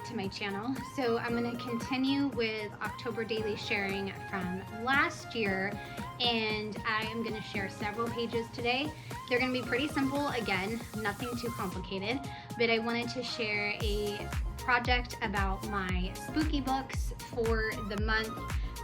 back to my channel. So I'm going to continue with October daily sharing from last year, and I am going to share several pages today. They're going to be pretty simple, again, nothing too complicated, but I wanted to share a project about my spooky books for the month,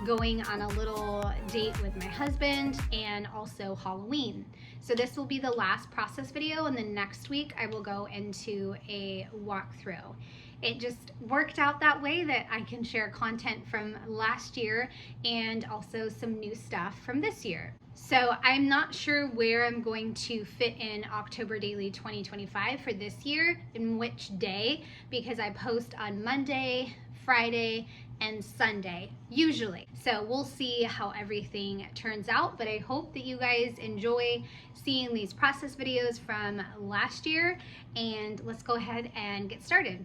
going on a little date with my husband, and also Halloween. So this will be the last process video, and then next week I will go into a walkthrough. It just worked out that way that I can share content from last year and also some new stuff from this year. So I'm not sure where I'm going to fit in October Daily 2025 for this year, in which day, because I post on Monday, Friday, and Sunday usually. So we'll see how everything turns out, but I hope that you guys enjoy seeing these process videos from last year, and let's go ahead and get started.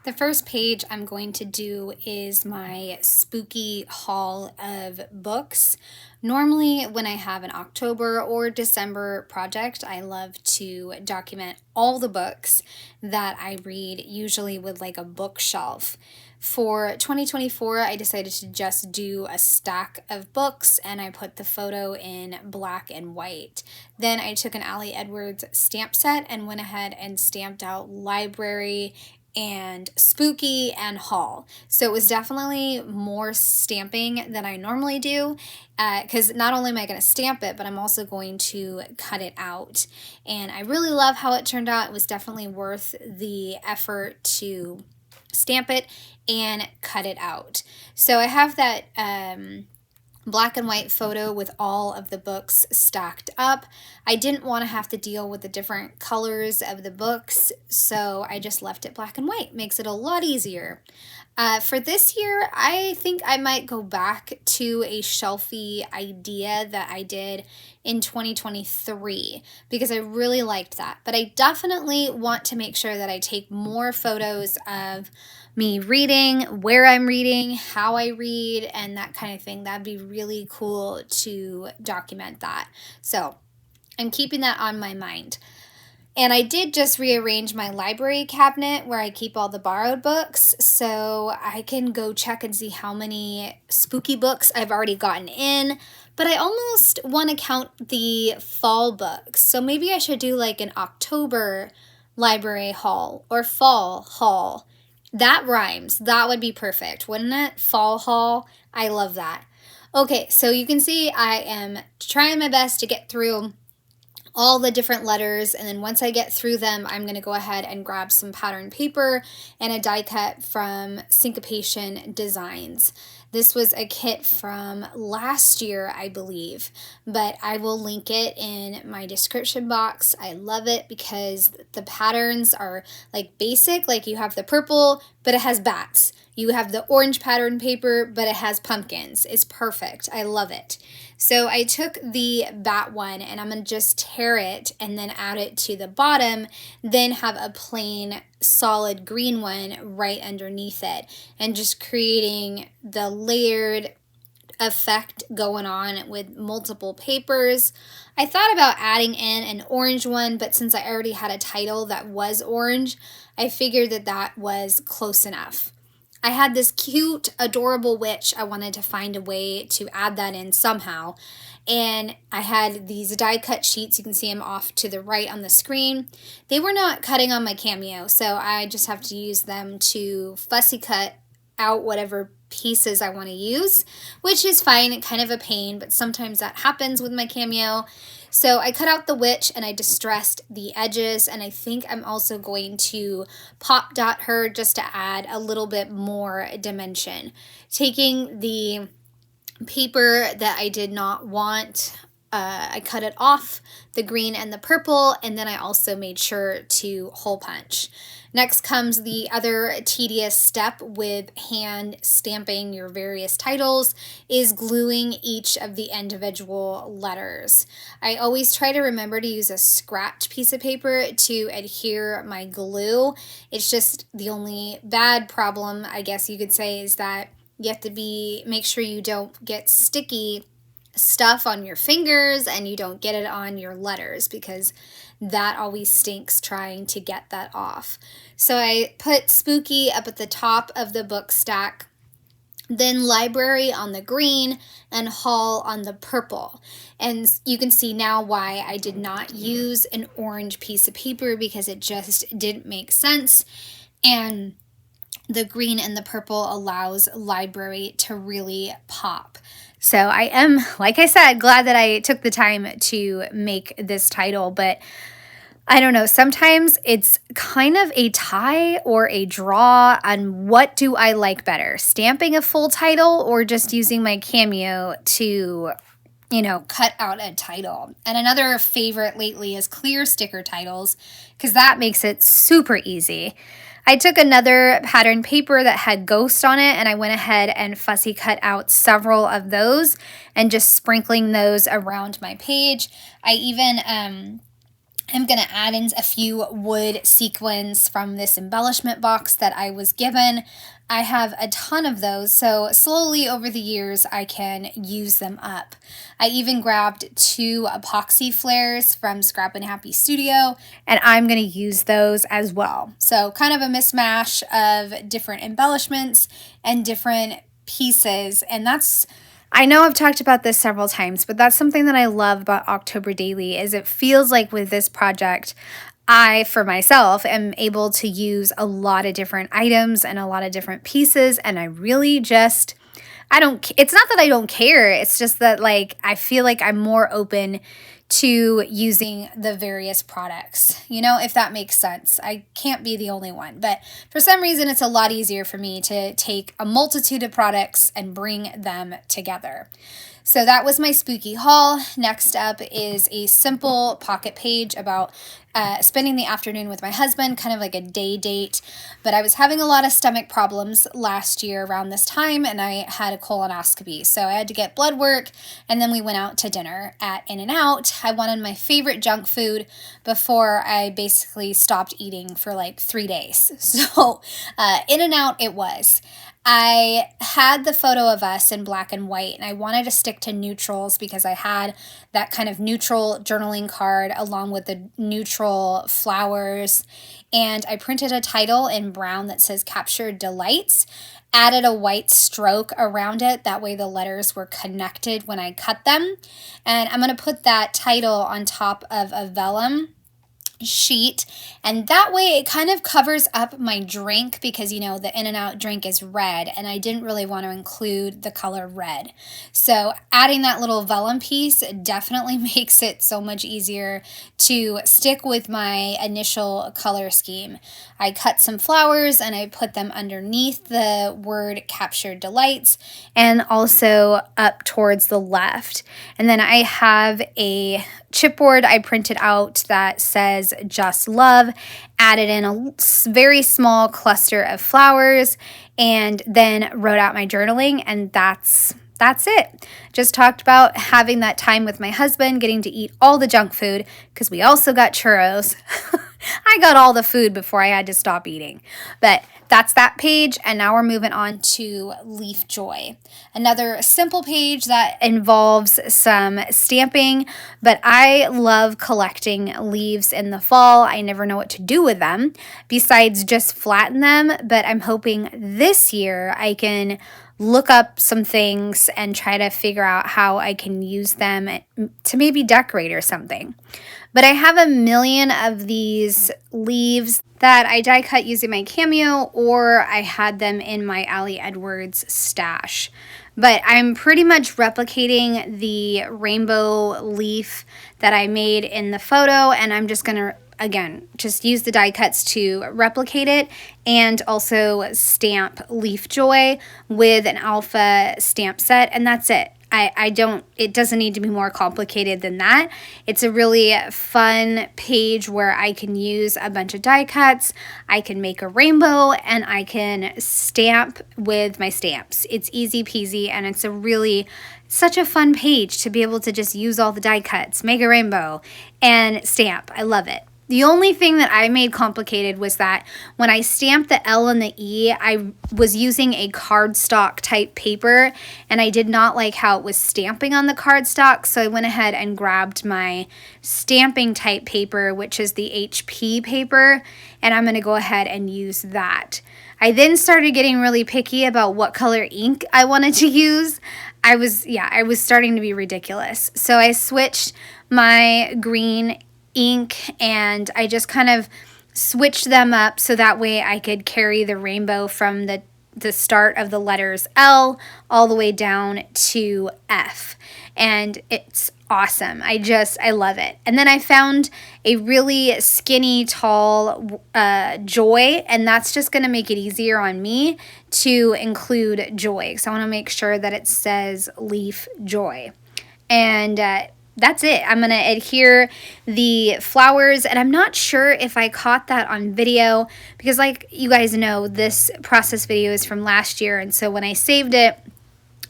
The first page I'm going to do is my spooky haul of books. Normally when I have an October or December project, I love to document all the books that I read, usually with like a bookshelf. For 2024, I decided to just do a stack of books, and I put the photo in black and white. Then I took an Ali Edwards stamp set and went ahead and stamped out library and spooky and haul. So it was definitely more stamping than I normally do, because not only am I going to stamp it, but I'm also going to cut it out. And I really love how it turned out. It was definitely worth the effort to stamp it and cut it out. So I have that black and white photo with all of the books stacked up. I didn't want to have to deal with the different colors of the books, so I just left it black and white. Makes it a lot easier. For this year, I think I might go back to a shelfie idea that I did in 2023 because I really liked that. But I definitely want to make sure that I take more photos of me reading, where I'm reading, how I read, and that kind of thing. That'd be really cool to document that. So I'm keeping that on my mind. And I did just rearrange my library cabinet where I keep all the borrowed books, so I can go check and see how many spooky books I've already gotten in. But I almost want to count the fall books, so maybe I should do like an October library haul or fall haul. That rhymes. That would be perfect, wouldn't it? Fall haul. I love that. Okay, so you can see I am trying my best to get through all the different letters, and then once I get through them, I'm going to go ahead and grab some pattern paper and a die cut from Syncopation Designs. This was a kit from last year, I believe, but I will link it in my description box. I love it because the patterns are like basic, like you have the purple, but it has bats. You have the orange pattern paper, but it has pumpkins. It's perfect. I love it. So I took the bat one and I'm going to just tear it and then add it to the bottom, then have a plain solid green one right underneath it, and just creating the layered effect going on with multiple papers. I thought about adding in an orange one, but since I already had a title that was orange, I figured that that was close enough. I had this cute, adorable witch. I wanted to find a way to add that in somehow. And I had these die cut sheets. You can see them off to the right on the screen. They were not cutting on my Cameo, so I just have to use them to fussy cut out whatever pieces I want to use, which is fine, kind of a pain, but sometimes that happens with my Cameo. So I cut out the witch and I distressed the edges, and I think I'm also going to pop dot her just to add a little bit more dimension. Taking the paper that I did not want, I cut it off, the green and the purple, and then I also made sure to hole punch. Next comes the other tedious step with hand stamping your various titles, is gluing each of the individual letters. I always try to remember to use a scratch piece of paper to adhere my glue. It's just the only bad problem, I guess you could say, is that you have to make sure you don't get sticky stuff on your fingers and you don't get it on your letters, because that always stinks trying to get that off. So I put Spooky up at the top of the book stack, then Library on the green, and Hall on the purple. And you can see now why I did not use an orange piece of paper, because it just didn't make sense. And the green and the purple allows Library to really pop. So I am, like I said, glad that I took the time to make this title, but I don't know, sometimes it's kind of a tie or a draw on what do I like better, stamping a full title or just using my Cameo to, cut out a title. And another favorite lately is clear sticker titles, because that makes it super easy. I took another pattern paper that had ghost on it, and I went ahead and fussy cut out several of those and just sprinkling those around my page. I even I'm going to add in a few wood sequins from this embellishment box that I was given. I have a ton of those, so slowly over the years I can use them up. I even grabbed 2 epoxy flares from Scrap and Happy Studio, and I'm going to use those as well. So kind of a mismatch of different embellishments and different pieces, and I know I've talked about this several times, but that's something that I love about October Daily, is it feels like with this project, I, for myself, am able to use a lot of different items and a lot of different pieces, and I really just, it's not that I don't care, it's just that I feel like I'm more open to using the various products, if that makes sense. I can't be the only one, but for some reason it's a lot easier for me to take a multitude of products and bring them together. So that was my spooky haul. Next up is a simple pocket page about spending the afternoon with my husband, kind of like a day date. But I was having a lot of stomach problems last year around this time, and I had a colonoscopy. So I had to get blood work, and then we went out to dinner at In-N-Out. I wanted my favorite junk food before I basically stopped eating for 3 days. So In-N-Out it was. I had the photo of us in black and white, and I wanted to stick to neutrals because I had that kind of neutral journaling card along with the neutral flowers, and I printed a title in brown that says Captured Delights, added a white stroke around it, that way the letters were connected when I cut them, and I'm going to put that title on top of a vellum sheet, and that way it kind of covers up my drink, because the In-N-Out drink is red and I didn't really want to include the color red. So adding that little vellum piece definitely makes it so much easier to stick with my initial color scheme. I cut some flowers and I put them underneath the word Captured Delights and also up towards the left. And then I have a chipboard I printed out that says Just Love, added in a very small cluster of flowers, and then wrote out my journaling, and that's it. Just talked about having that time with my husband, getting to eat all the junk food, because we also got churros. I got all the food before I had to stop eating. But that's that page, and now we're moving on to Leaf Joy. Another simple page that involves some stamping, but I love collecting leaves in the fall. I never know what to do with them besides just flatten them, but I'm hoping this year I can look up some things and try to figure out how I can use them to maybe decorate or something. But I have a million of these leaves that I die cut using my Cameo, or I had them in my Ali Edwards stash. But I'm pretty much replicating the rainbow leaf that I made in the photo, and I'm just gonna, again, just use the die cuts to replicate it and also stamp Leaf Joy with an alpha stamp set, and that's it. It doesn't need to be more complicated than that. It's a really fun page where I can use a bunch of die cuts, I can make a rainbow, and I can stamp with my stamps. It's easy peasy, and it's such a fun page to be able to just use all the die cuts, make a rainbow, and stamp. I love it. The only thing that I made complicated was that when I stamped the L and the E, I was using a cardstock type paper, and I did not like how it was stamping on the cardstock, so I went ahead and grabbed my stamping type paper, which is the HP paper, and I'm going to go ahead and use that. I then started getting really picky about what color ink I wanted to use. I was starting to be ridiculous. So I switched my green ink, and I just kind of switched them up so that way I could carry the rainbow from the start of the letters L all the way down to F. And it's awesome. I love it. And then I found a really skinny, tall Joy, and that's just going to make it easier on me to include Joy. So I want to make sure that it says Leaf Joy. And that's it. I'm going to adhere the flowers, and I'm not sure if I caught that on video because, like you guys know, this process video is from last year, and so when I saved it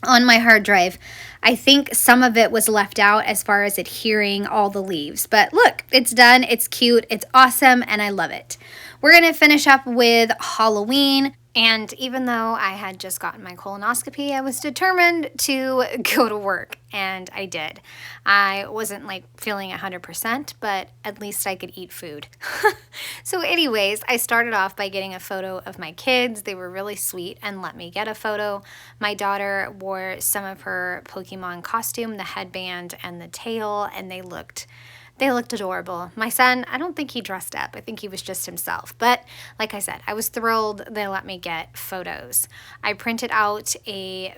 on my hard drive, I think some of it was left out as far as adhering all the leaves. But look, it's done. It's cute. It's awesome, and I love it. We're going to finish up with Halloween. And even though I had just gotten my colonoscopy, I was determined to go to work, and I did. I wasn't like feeling 100%, but at least I could eat food. So anyways, I started off by getting a photo of my kids. They were really sweet and let me get a photo. My daughter wore some of her Pokemon costume, the headband and the tail, and they looked adorable. My son, I don't think he dressed up. I think he was just himself. But like I said, I was thrilled they let me get photos. I printed out a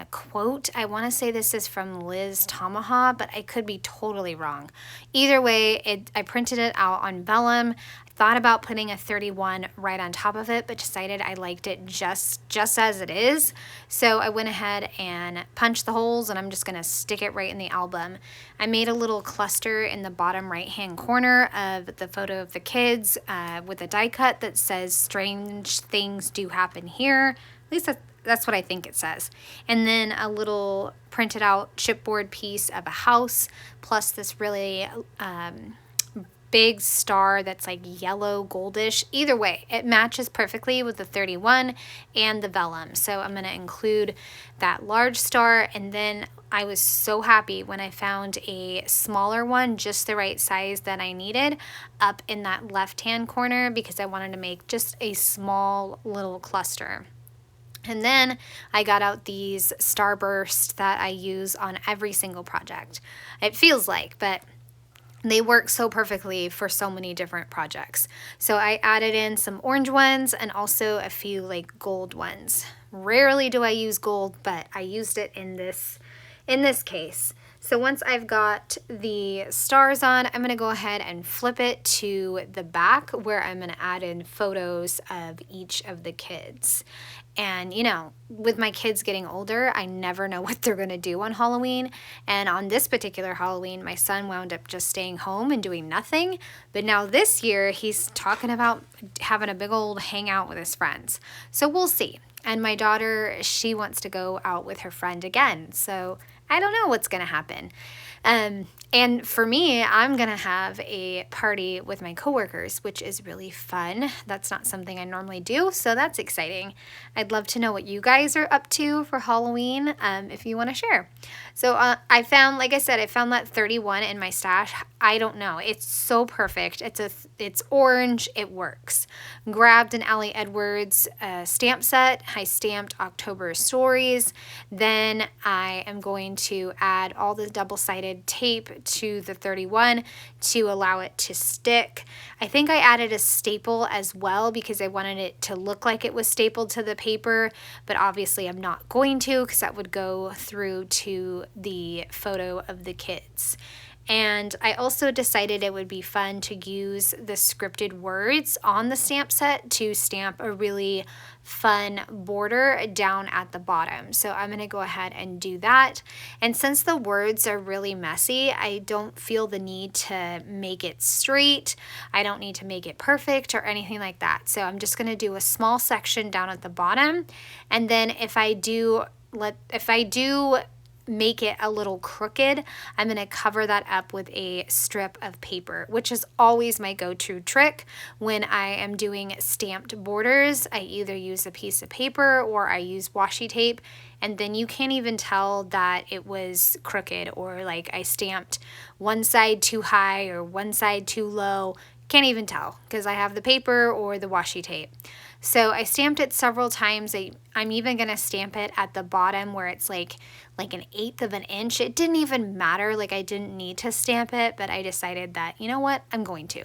quote. I want to say this is from Liz Tamaha, but I could be totally wrong. Either way, I printed it out on vellum. Thought about putting a 31 right on top of it, but decided I liked it just as it is. So I went ahead and punched the holes, and I'm just going to stick it right in the album. I made a little cluster in the bottom right hand corner of the photo of the kids with a die cut that says "Strange things do happen here." At least that's what I think it says. And then a little printed out chipboard piece of a house, plus this really big star that's like yellow goldish. Either way, it matches perfectly with the 31 and the vellum. So I'm going to include that large star, and then I was so happy when I found a smaller one, just the right size that I needed, up in that left hand corner because I wanted to make just a small little cluster. And then I got out these starbursts that I use on every single project. It feels like, but they work so perfectly for so many different projects. So I added in some orange ones and also a few like gold ones. Rarely do I use gold, but I used it in this case. So once I've got the stars on, I'm going to go ahead and flip it to the back where I'm going to add in photos of each of the kids. And, you know, with my kids getting older, I never know what they're going to do on Halloween. And on this particular Halloween, my son wound up just staying home and doing nothing. But now this year, he's talking about having a big old hangout with his friends. So we'll see. And my daughter, she wants to go out with her friend again. So I don't know what's going to happen. And for me, I'm going to have a party with my coworkers, which is really fun. That's not something I normally do, so that's exciting. I'd love to know what you guys are up to for Halloween, if you want to share. So I found, like I said, I found that 31 in my stash. I don't know. It's so perfect. It's orange. It works. Grabbed an Allie Edwards stamp set. I stamped October Stories. Then I am going to add all the double-sided tape to the 31 to allow it to stick. I think I added a staple as well because I wanted it to look like it was stapled to the paper, but obviously I'm not going to because that would go through to the photo of the kids. And I also decided it would be fun to use the scripted words on the stamp set to stamp a really fun border down at the bottom. So I'm going to go ahead and do that. And since the words are really messy, I don't feel the need to make it straight. I don't need to make it perfect or anything like that. So I'm just going to do a small section down at the bottom. And then if I do make it a little crooked, I'm going to cover that up with a strip of paper, which is always my go-to trick when I am doing stamped borders. I either use a piece of paper or I use washi tape, and then you can't even tell that it was crooked or like I stamped one side too high or one side too low. Can't even tell because I have the paper or the washi tape. So I stamped it several times. I'm even going to stamp it at the bottom where it's like an 1/8 of an inch. It didn't even matter. Like I didn't need to stamp it, but I decided that, you know what, I'm going to.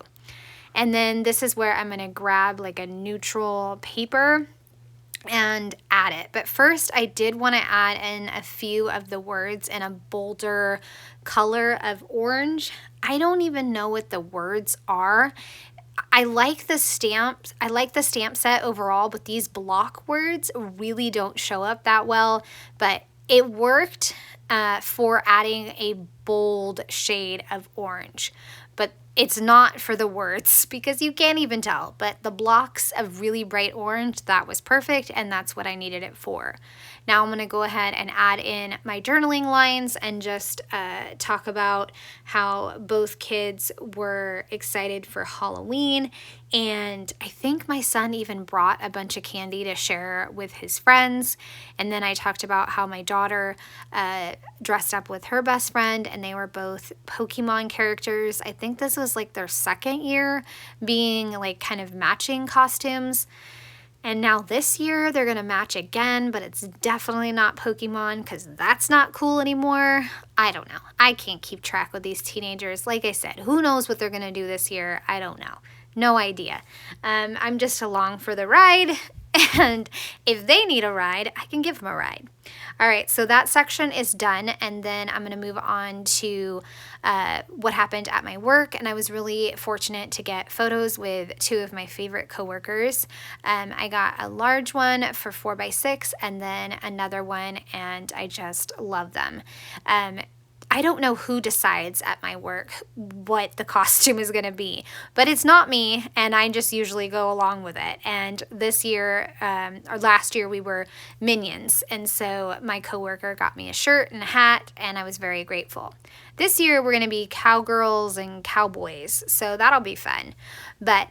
And then this is where I'm going to grab like a neutral paper and add it. But first I did want to add in a few of the words in a bolder color of orange. I don't even know what the words are. I like the stamps. I like the stamp set overall, but these block words really don't show up that well. But it worked for adding a bold shade of orange. But it's not for the words because you can't even tell. But the blocks of really bright orange, that was perfect, and that's what I needed it for. Now I'm going to go ahead and add in my journaling lines and just talk about how both kids were excited for Halloween. And I think my son even brought a bunch of candy to share with his friends. And then I talked about how my daughter dressed up with her best friend, and they were both Pokemon characters. I think this was like their second year being like kind of matching costumes. And now this year they're going to match again, but it's definitely not Pokemon because that's not cool anymore. I don't know. I can't keep track with these teenagers. Like I said, who knows what they're going to do this year? I don't know. No idea. I'm just along for the ride, and if they need a ride, I can give them a ride. All right, so that section is done, and then I'm going to move on to what happened at my work. And I was really fortunate to get photos with two of my favorite coworkers. I got a large one for 4x6 and then another one, and I just love them. I don't know who decides at my work what the costume is going to be, but it's not me, and I just usually go along with it. And this year, or last year, we were Minions, and so my coworker got me a shirt and a hat, and I was very grateful. This year, we're going to be cowgirls and cowboys, so that'll be fun. But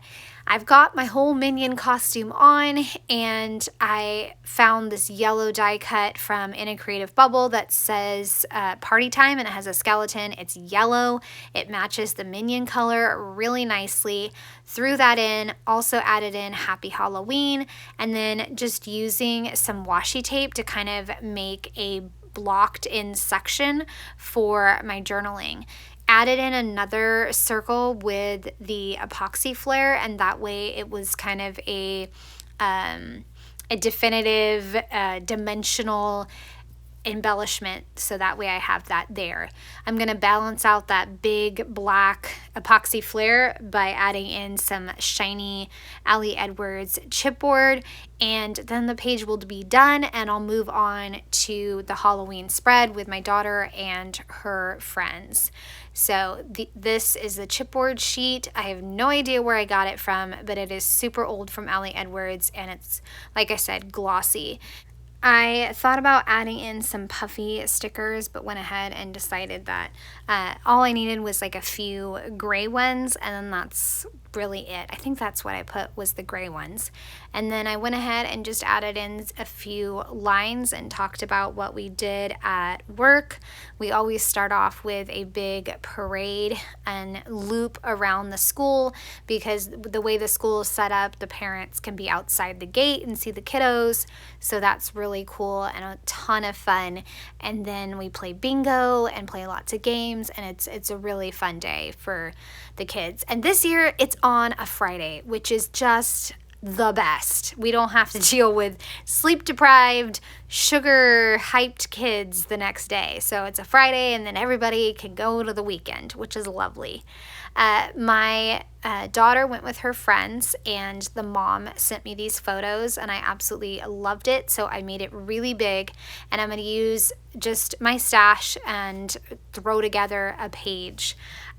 I've got my whole Minion costume on, and I found this yellow die cut from In a Creative Bubble that says party time, and it has a skeleton. It's yellow. It matches the Minion color really nicely. Threw that in, also added in Happy Halloween, and then just using some washi tape to kind of make a blocked in section for my journaling. Added in another circle with the epoxy flare, and that way it was kind of a definitive dimensional embellishment, so that way I have that there. I'm going to balance out that big black epoxy flare by adding in some shiny Ali Edwards chipboard, and then the page will be done, and I'll move on to the Halloween spread with my daughter and her friends. So this is the chipboard sheet. I have no idea where I got it from, but it is super old from Ali Edwards, and it's, like I said, glossy. I thought about adding in some puffy stickers, but went ahead and decided that all I needed was like a few gray ones, and then that's really it. I think that's what I put, was the gray ones. And then I went ahead and just added in a few lines and talked about what we did at work. We always start off with a big parade and loop around the school, because the way the school is set up, the parents can be outside the gate and see the kiddos. So that's really cool and a ton of fun. And then we play bingo and play lots of games, and it's a really fun day for the kids. And this year it's on a Friday, which is just the best. We don't have to deal with sleep deprived, sugar hyped kids the next day. So it's a Friday, and then everybody can go to the weekend, which is lovely. My daughter went with her friends, and the mom sent me these photos, and I absolutely loved it. So I made it really big, and I'm going to use just my stash and throw together a page.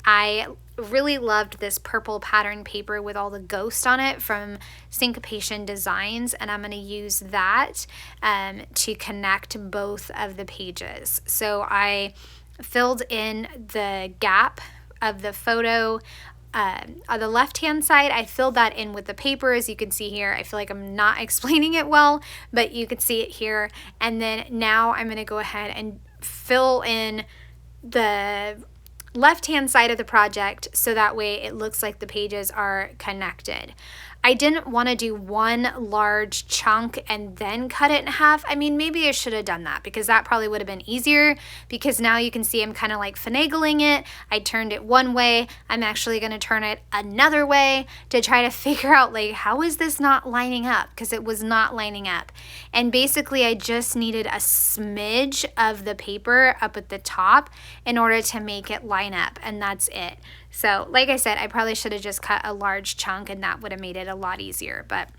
I really loved this purple pattern paper with all the ghost on it from Syncopation Designs, and I'm going to use that to connect both of the pages. So I filled in the gap of the photo on the left hand side. I filled that in with the paper, as you can see here. I feel like I'm not explaining it well, but you can see it here. And then now I'm going to go ahead and fill in the left hand side of the project so that way it looks like the pages are connected. I didn't want to do one large chunk and then cut it in half. I mean, maybe I should have done that because that probably would have been easier, because now you can see I'm kind of like finagling it. I turned it one way. I'm actually going to turn it another way to try to figure out, like, how is this not lining up? Because it was not lining up. And basically I just needed a smidge of the paper up at the top in order to make it line up, and that's it. So like I said, I probably should have just cut a large chunk and that would have made it a lot easier, but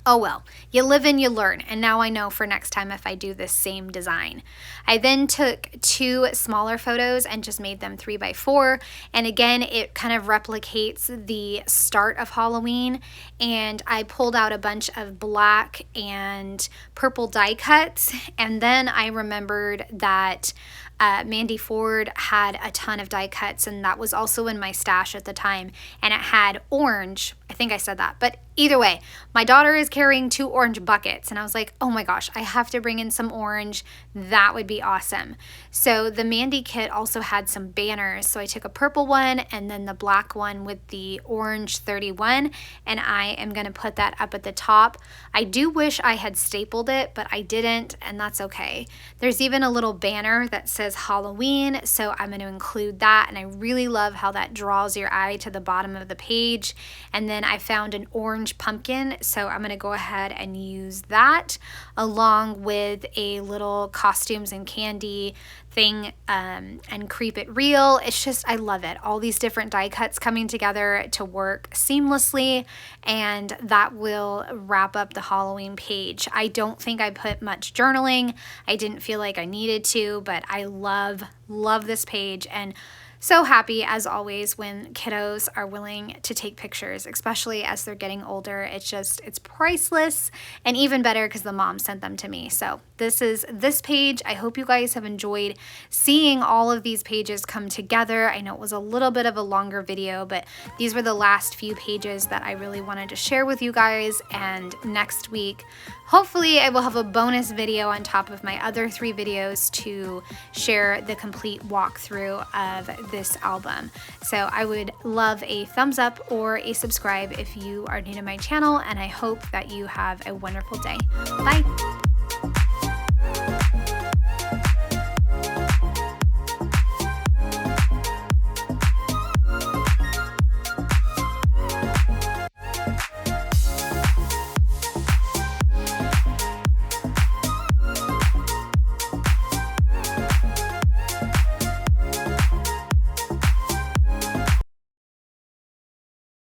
oh well, you live and you learn. And now I know for next time if I do this same design. I then took 2 smaller photos and just made them 3x4. And again, it kind of replicates the start of Halloween. And I pulled out a bunch of black and purple die cuts. And then I remembered that Mandy Ford had a ton of die cuts, and that was also in my stash at the time, and it had orange. I think I said that, but either way, my daughter is carrying 2 orange buckets, and I was like, oh my gosh, I have to bring in some orange. That would be awesome. So the Mandy kit also had some banners, so I took a purple one and then the black one with the orange 31, and I am going to put that up at the top. I do wish I had stapled it, but I didn't, and that's okay. There's even a little banner that says Halloween, so I'm going to include that, and I really love how that draws your eye to the bottom of the page. And then I found an orange pumpkin, so I'm going to go ahead and use that along with a little costumes and candy thing and Creep It Real. It's just, I love it. All these different die cuts coming together to work seamlessly, and that will wrap up the Halloween page. I don't think I put much journaling. I didn't feel like I needed to, but I love this page, and so happy as always when kiddos are willing to take pictures, especially as they're getting older. It's priceless, and even better because the mom sent them to me. So this is this page. I hope you guys have enjoyed seeing all of these pages come together. I know it was a little bit of a longer video, but these were the last few pages that I really wanted to share with you guys. And next week, hopefully I will have a bonus video on top of my other 3 videos to share the complete walkthrough of this album. So I would love a thumbs up or a subscribe if you are new to my channel, and I hope that you have a wonderful day. Bye!